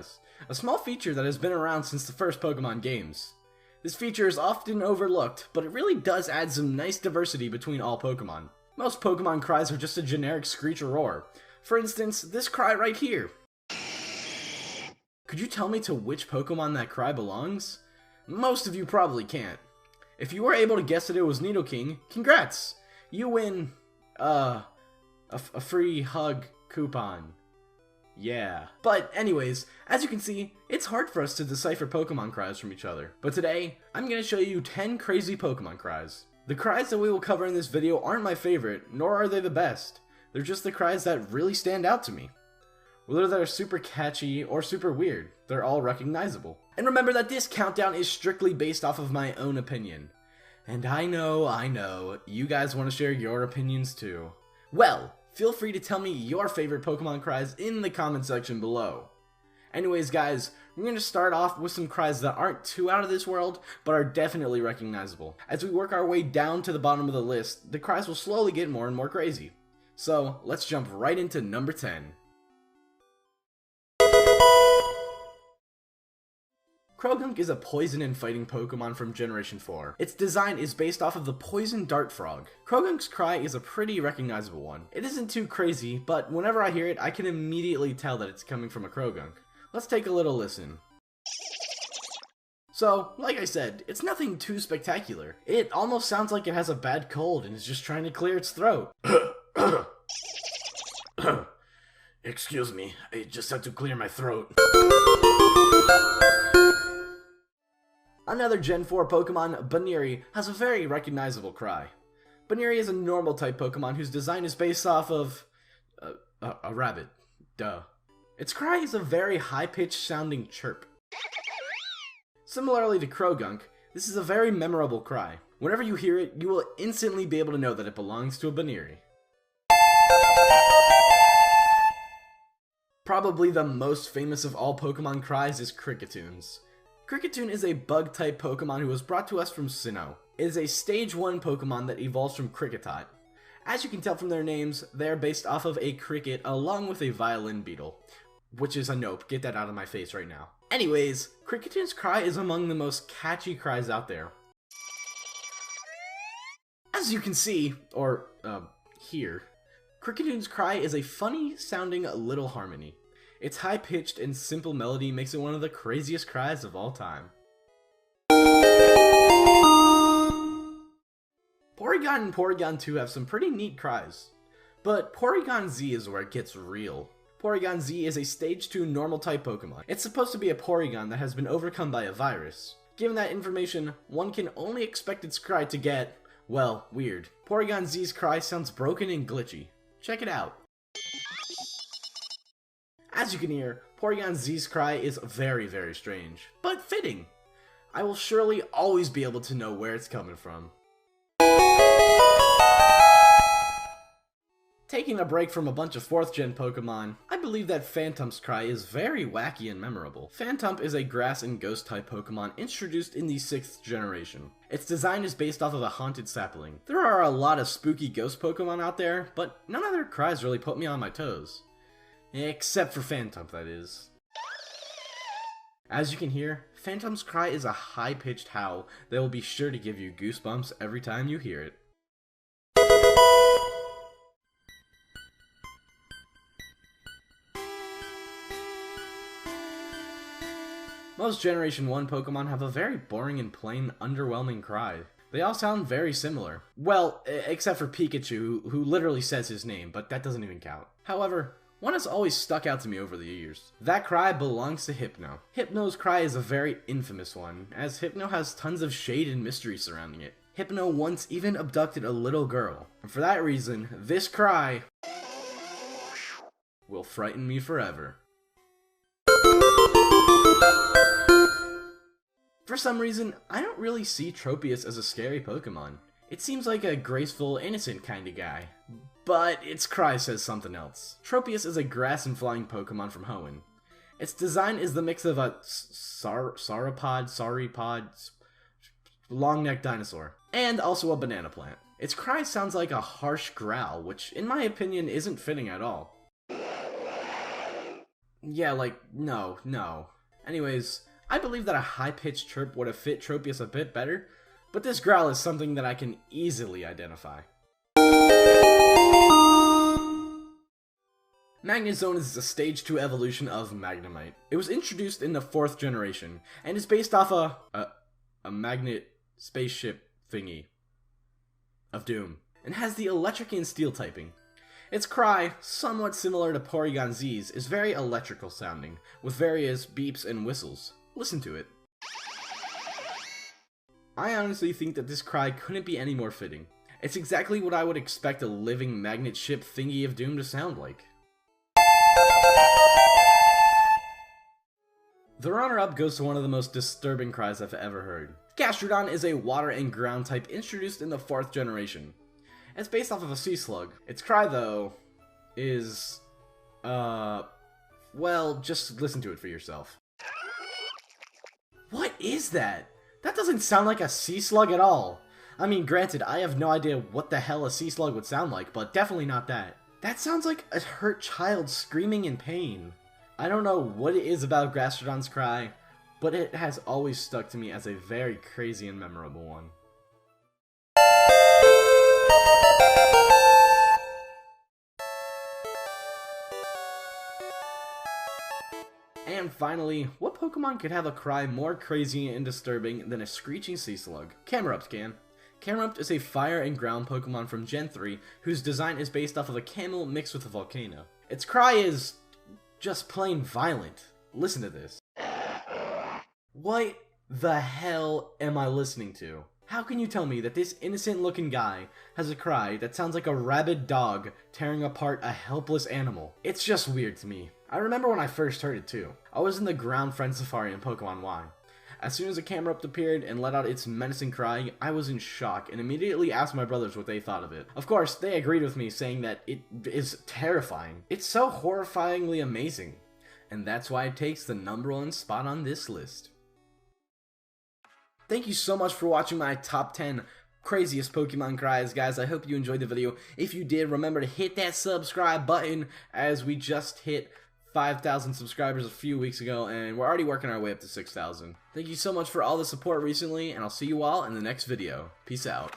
cries, a small feature that has been around since the first Pokemon games. This feature is often overlooked, but it really does add some nice diversity between all Pokemon. Most Pokemon cries are just a generic screech or roar. For instance, this cry right here. Could you tell me to which Pokemon that cry belongs? Most of you probably can't. If you were able to guess that it was Nidoking, congrats! You win, a free hug coupon. Yeah. But anyways, as you can see, it's hard for us to decipher Pokemon cries from each other. But today, I'm going to show you 10 crazy Pokemon cries. The cries that we will cover in this video aren't my favorite, nor are they the best. They're just the cries that really stand out to me. Whether they're super catchy or super weird, they're all recognizable. And remember that this countdown is strictly based off of my own opinion. And I know, you guys want to share your opinions too. Well, feel free to tell me your favorite Pokemon cries in the comment section below. Anyways guys, we're going to start off with some cries that aren't too out of this world, but are definitely recognizable. As we work our way down to the bottom of the list, the cries will slowly get more and more crazy. So, let's jump right into number 10. Croagunk is a poison and fighting Pokemon from Generation 4. Its design is based off of the poison dart frog. Croagunk's cry is a pretty recognizable one. It isn't too crazy, but whenever I hear it, I can immediately tell that it's coming from a Croagunk. Let's take a little listen. So, like I said, it's nothing too spectacular. It almost sounds like it has a bad cold and is just trying to clear its throat. Excuse me, I just had to clear my throat. Another Gen 4 Pokemon, Baniri, has a very recognizable cry. Baniri is a normal type Pokemon whose design is based off of a rabbit. Duh. Its cry is a very high-pitched sounding chirp. Similarly to Croagunk, this is a very memorable cry. Whenever you hear it, you will instantly be able to know that it belongs to a Baniri. Probably the most famous of all Pokemon cries is Kricketune. Kricketune is a bug-type Pokemon who was brought to us from Sinnoh. It is a Stage 1 Pokemon that evolves from Kricketot. As you can tell from their names, they are based off of a cricket along with a violin beetle. Which is a nope, get that out of my face right now. Anyways, Kricketune's cry is among the most catchy cries out there. As you can see, or hear, Kricketune's cry is a funny sounding little harmony. Its high-pitched and simple melody makes it one of the craziest cries of all time. Porygon and Porygon 2 have some pretty neat cries. But Porygon Z is where it gets real. Porygon Z is a Stage 2 normal-type Pokemon. It's supposed to be a Porygon that has been overcome by a virus. Given that information, one can only expect its cry to get, well, weird. Porygon Z's cry sounds broken and glitchy. Check it out. As you can hear, Porygon Z's cry is very, very strange, but fitting. I will surely always be able to know where it's coming from. Taking a break from a bunch of 4th gen Pokemon, I believe that Phantump's cry is very wacky and memorable. Phantump is a grass and ghost type Pokemon introduced in the 6th generation. Its design is based off of a haunted sapling. There are a lot of spooky ghost Pokemon out there, but none of their cries really put me on my toes. Except for Phantump, that is. As you can hear, Phantump's cry is a high-pitched howl that will be sure to give you goosebumps every time you hear it. Most Generation 1 Pokemon have a very boring and plain, underwhelming cry. They all sound very similar. Well, except for Pikachu, who literally says his name, but that doesn't even count. However, one has always stuck out to me over the years. That cry belongs to Hypno. Hypno's cry is a very infamous one, as Hypno has tons of shade and mystery surrounding it. Hypno once even abducted a little girl, and for that reason, this cry will frighten me forever. For some reason, I don't really see Tropius as a scary Pokemon. It seems like a graceful, innocent kind of guy. But its cry says something else. Tropius is a grass and flying Pokemon from Hoenn. Its design is the mix of a sauropod, long-necked dinosaur, and also a banana plant. Its cry sounds like a harsh growl, which in my opinion isn't fitting at all. Yeah, like, no. Anyways, I believe that a high-pitched chirp would have fit Tropius a bit better, but this growl is something that I can easily identify. Magnezone is a stage 2 evolution of Magnemite. It was introduced in the 4th generation, and is based off a magnet spaceship thingy of Doom, and has the electric and steel typing. Its cry, somewhat similar to Porygon Z's, is very electrical sounding, with various beeps and whistles. Listen to it. I honestly think that this cry couldn't be any more fitting. It's exactly what I would expect a living magnet ship thingy of Doom to sound like. The runner-up goes to one of the most disturbing cries I've ever heard. Gastrodon is a water and ground type introduced in the 4th generation. It's based off of a sea slug. Its cry, though, is, well, just listen to it for yourself. What is that? That doesn't sound like a sea slug at all. I mean, granted, I have no idea what the hell a sea slug would sound like, but definitely not that. That sounds like a hurt child screaming in pain. I don't know what it is about Gastrodon's cry, but it has always stuck to me as a very crazy and memorable one. And finally, what Pokemon could have a cry more crazy and disturbing than a screeching sea slug? Camerupt can. Camerupt is a fire and ground Pokemon from Gen 3 whose design is based off of a camel mixed with a volcano. Its cry is just plain violent. Listen to this. What the hell am I listening to? How can you tell me that this innocent looking guy has a cry that sounds like a rabid dog tearing apart a helpless animal? It's just weird to me. I remember when I first heard it too. I was in the ground friend safari in Pokemon Y. As soon as a Camerupt appeared and let out its menacing cry, I was in shock and immediately asked my brothers what they thought of it. Of course, they agreed with me, saying that it is terrifying. It's so horrifyingly amazing. And that's why it takes the #1 spot on this list. Thank you so much for watching my top 10 craziest Pokemon cries, guys. I hope you enjoyed the video. If you did, remember to hit that subscribe button, as we just hit 5,000 subscribers a few weeks ago, and we're already working our way up to 6,000. Thank you so much for all the support recently, and I'll see you all in the next video. Peace out.